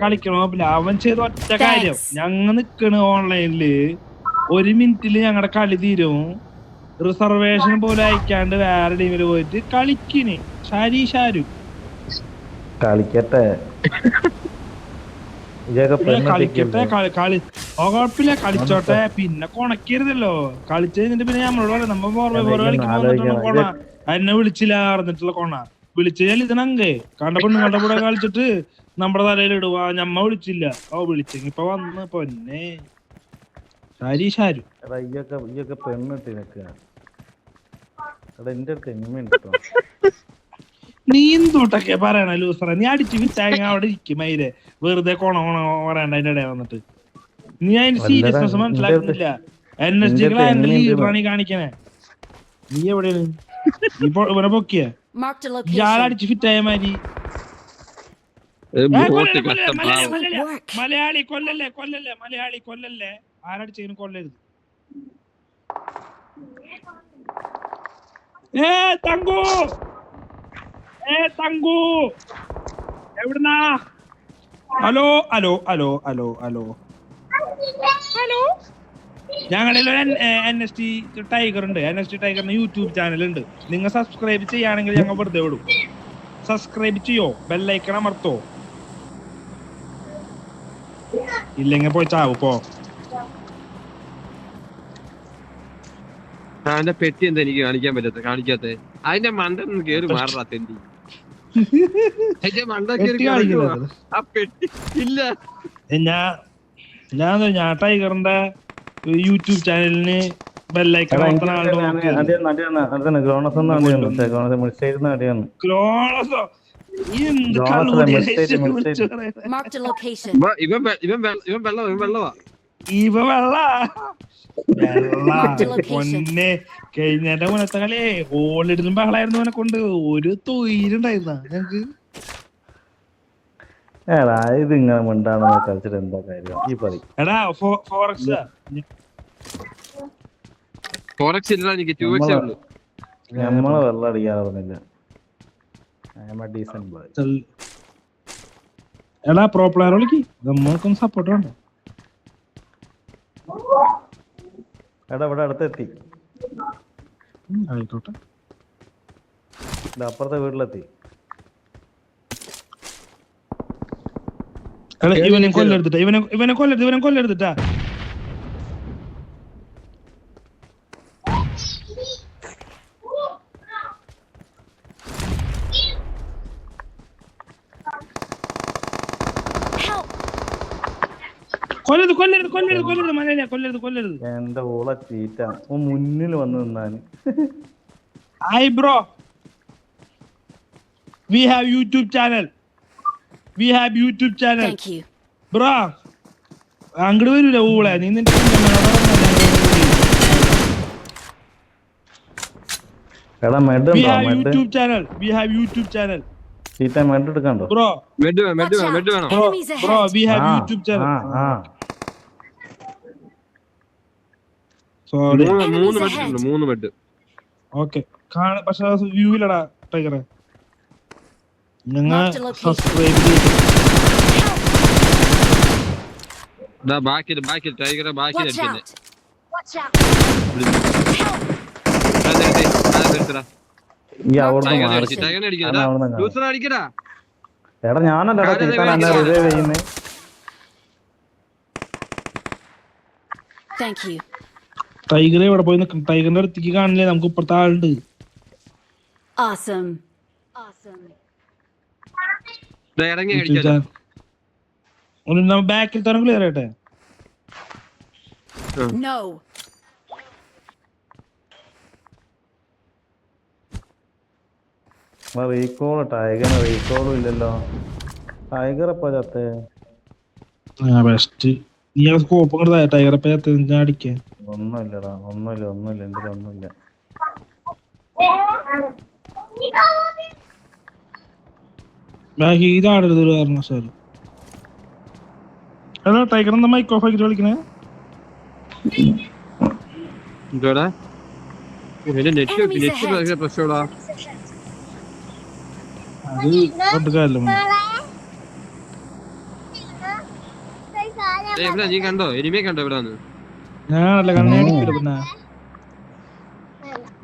കളിക്കണോ അവൻ ചെയ്ത ഒറ്റ കാര്യം. ഞങ്ങ നിക്കണ് ഓൺലൈനില് 1 മിനിറ്റില് ഞങ്ങളുടെ കളി തീരും. റിസർവേഷൻ പോലും അയക്കാണ്ട് വേറെ ടീമില് പോയിട്ട് കളിക്കിന്. ഷാരു കളിക്കട്ടെ കളിക്കട്ടെ കളി കുഴപ്പമില്ല, കളിച്ചോട്ടെ. പിന്നെ കൊണക്കരുതല്ലോ. കളിച്ചു കഴിഞ്ഞിട്ട് പിന്നെ നമ്മളോട് പറയാം നമ്മ കളിക്കുമ്പോ വന്നിട്ടുള്ള കൊണ എന്നെ വിളിച്ചില്ല അറിഞ്ഞിട്ടുള്ള കൊണ. വിളിച്ചു കഴിഞ്ഞാൽ ഇതിനങ്കേ കണ്ട പെണ്ണുങ്ങളുടെ കൂടെ കളിച്ചിട്ട് നമ്മുടെ തലയിൽ ഇടുവാ ഞമ്മ വിളിച്ചില്ല. വിളിച്ചെങ്കി ഇപ്പൊ വന്ന് പൊന്നെ ഷാരു പെണ്ണിട്ട് നിൽക്കുക. എന്റെ അടുത്ത് എങ്ങനെയുണ്ട് നീ എന്തോട്ടൊക്കെ പറയണ ലൂസറ. നീ അടിച്ചു വിറ്റാങ്ങ അവിടെ ഇരിക്കും മയിലെ. വെറുതെ കൊണ പറയണ്ട അതിന്റെ ഇടയിൽ വന്നിട്ട്. നീ അതിന്റെ സീരിയസ്നെസ് മനസ്സിലാക്കുന്നില്ല. NSG എന്റെ ലീഡറാണ് ഈ കാണിക്കണേ. നീ എവിടെയാണ് ഇവനെ പൊക്കിയ ഇയാളടിച്ച് ഫിറ്റായ മാതിരി. മലയാളി കൊല്ലല്ലേ മലയാളി കൊല്ലല്ലേ. ആരടിച്ചതിന് കൊല്ലരുത്. തങ്കു എവിടുന്നാ? ഹലോ ഞങ്ങളിൽ NST ടൈഗർ ഉണ്ട്. NST ടൈഗറിന് യൂട്യൂബ് ചാനൽ ഉണ്ട്. നിങ്ങൾ സബ്സ്ക്രൈബ് ചെയ്യുകയാണെങ്കിൽ ഞങ്ങൾ വെറുതെ വിടും. സബ്സ്ക്രൈബ് ചെയ്യോ, ബെല്ലൈക്കൺ അമർത്തോ. ഇല്ലെങ്കിൽ പോയി ചാവു പോ. അവന്റെ പെട്ടി എന്താ എനിക്ക് കാണിക്കാത്ത അതിന്റെ മണ്ട കേറി മാറാ തെണ്ടി. അതിന്റെ മണ്ട കേറി ആ പെട്ടി ഇല്ല. ഞാൻ ടൈഗറിന്റെ യൂട്യൂബ് ചാനലിന് ബെല്ലൈക്കൺ പൊന്നെ. കഴിഞ്ഞ മുന്നത്തെ കളി ഹോളിടുന്ന ബഹളായിരുന്നു അവനെ കൊണ്ട്. ഒരു തൊയിരുണ്ടായിരുന്ന ഞങ്ങക്ക്. ഇതിങ്ങനെ മിണ്ടാണെന്ന് കളിച്ചിട്ട് എന്താ കാര്യം ഈ പറയും. എടാ ഫോറക്സ് നമ്മളെ വെള്ളം അടിക്കാതെ പറഞ്ഞില്ല. എടാ പ്രോ പ്ലെയർ വിളിക്ക്. നമ്മൾക്കൊന്ന് സപ്പോർട്ട് വേണ്ട. എടാ ഇവിടെ അടുത്തെത്തി. ആയിക്കോട്ടെ. അപ്പുറത്തെ വീട്ടിലെത്തി. ഇവനെ കൊല്ലെടുത്തിട്ടാ. കൊല്ലരുത്. എന്റെ ഊള ചീറ്റ മുന്നിൽ വന്ന് നിന്നാന്. Hi bro, we have YouTube channel bro. അങ്ങോട്ട് വരൂല ഊളെ. നീ നിന്റെ യൂട്യൂബ് ചാനൽ ചീറ്റ മെഡ് എടുക്കണ്ടോ ബ്രോ? മെഡ് വേണം bro we have YouTube channel. Sorry 3 bed. Okay. പക്ഷെ വ്യൂവിലടാ ടൈഗറെ. നിങ്ങൾ സബ്സ്ക്രൈബ് ബാക്കിൽ ടൈഗറെ ബാക്കിൽ എടാ ഞാനല്ലടാ ചീത്താൻ എന്നെ റിവൈവ് ചെയ്യുന്നേ. ടൈഗറെ ഇവിടെ പോയി നിൽക്കും. ടൈഗറിന്റെ അടുത്തേക്ക് കാണില്ലേ? നമുക്ക് ഇപ്പുറത്തെ ആളുണ്ട്. ബാക്കിൽ തന്നെ ക്ലിയർ ആയിട്ടെ. റീകോൾ ടൈഗറിന് റീകോളും ഇല്ലല്ലോ. ടൈഗർ എപ്പോ ചത്തേ? ബെസ്റ്റ്. നീ സ്കോപ്പ് ടൈഗർ എപ്പോ ചത്തേ? ഞാൻ അടിക്കാൻ ഒന്നുമില്ലടാ. ഒന്നുമില്ല എന്തിനും ഒന്നുമില്ല. ഇതാടരുത് ഒരു കാരണവശാലും. ഹലോ ടൈഗർ എന്താ മൈക്ക് ഓഫ് ആക്കിട്ട് കളിക്കണേ? ഇവിടെ നീ കണ്ടോ എനിമയെ കണ്ടോ ഇവിടെ വന്ന് ഞാനല്ല കണ്ണടിക്കില്ല പിന്നെ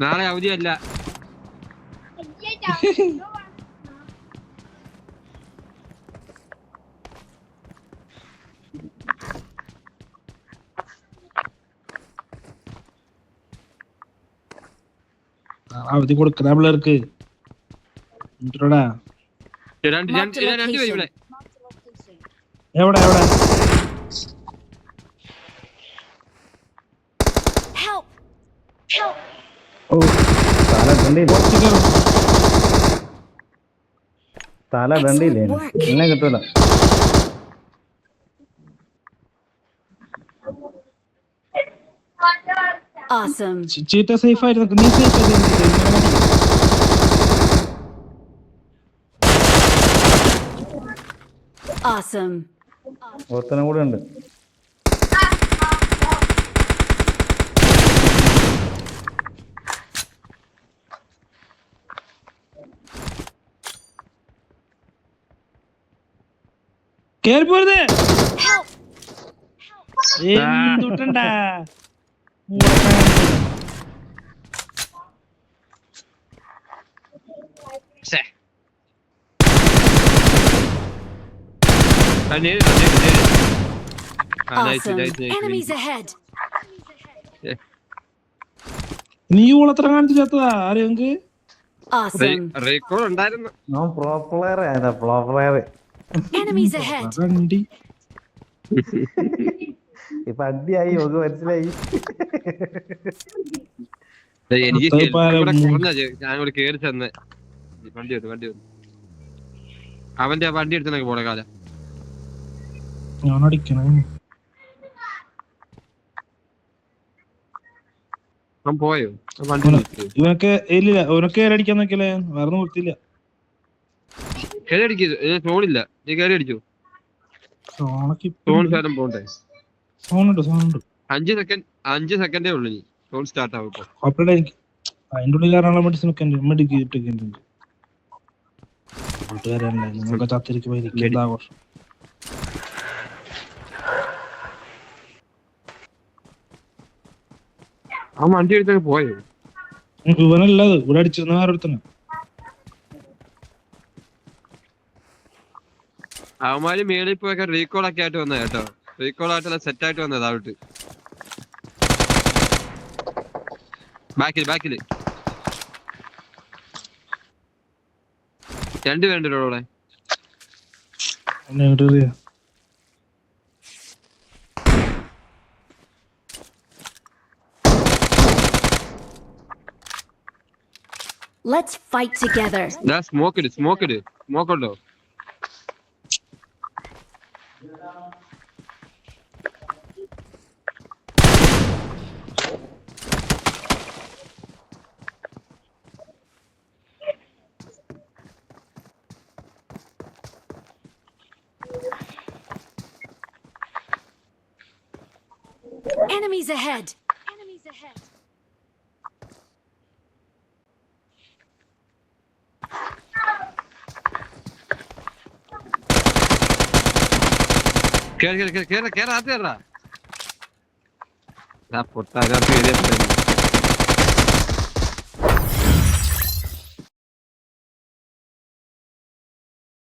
നാളെ അവധിയല്ല അവധി കൊടുക്കുന്ന പിള്ളേർക്ക് എന്തിനോടാ? രണ്ടുപേരും ഇവിടെ എവിടെ എവിടെ ഓ തല ദണ്ടിയില്ല, തല ദണ്ടിയില്ലേ, എന്നെ കിട്ടൂല. Awesome. ചീറ്റ സേഫ് ആയിട്ട് നിൽക്കും. നീ സേഫ് ആയിട്ട് Awesome. ഒരുത്തനും കൂടെ ഉണ്ട്. കേറി പോരുത്. എന്തുട്ടണ്ടാ Awesome. Enemies ahead. നീ ഓളത്ര കാണിച്ചില്ലാത്തതാ ആരെയൊക്കെ? Awesome. റെക്കോർഡ് ഉണ്ടായിരുന്നു. ഞാൻ പ്രോ പ്ലെയർ ആയതാ, പ്രോ പ്ലെയർ. Enemies ahead. ഇപ്പൊ അടിയായി, ഒക്കെ മനസ്സിലായി. എനിക്ക് കുറഞ്ഞ ഞാനിവിടെ കേറി ചെന്ന് വണ്ടി വന്നു അവന്റെ വണ്ടി എടുത്തെന്നൊക്കെ പോണ കാലം ഞാനടിക്കണം. അവൻ പോയോ വണ്ടി ഇവനൊക്കെ ഇല്ല, ഇവനൊക്കെ അടിക്കാൻ നോക്കിയല്ലേ, വേറെ നിർത്തിയില്ല. കേറി അടിക്കരുത്, ഫോണില്ല, നീ കേറി അടിച്ചു. ഫോൺ സാധനം പോണ്ടേ? സോണുണ്ട് 5 സെക്കൻഡേ ഉള്ളു. നീ ഫോൺ സ്റ്റാർട്ട് ആവും ഇപ്പൊ. അപ്പഴേ എനിക്ക് അതിന്റെ ഉള്ളിൽ കയറാനുള്ള മെഡിസിൻ കൂട്ടുകാരല്ലേ നിങ്ങൾക്ക് ചത്തിരിക്കും ആഘോഷം. ആ വണ്ടി എടുത്തൊക്കെ പോയോ? ഇവനല്ലത് ഇവിടെ അടിച്ചിരുന്ന വേറെ ഒരുത്തന. അവന്മാര് മേളിൽ പോയൊക്കെ റീകോൾ ഒക്കെ ആയിട്ട് വന്ന കേട്ടോ. റീകോൾ ആയിട്ടല്ല സെറ്റ് ആയിട്ട് വന്നത് അവിടെ. ബാക്കില് രണ്ടുപേരുണ്ടല്ലോ അവിടെ. Let's fight together. സ്മോക്ക് ഉണ്ടോ? Enemies ahead. കേറാ പൊട്ടാ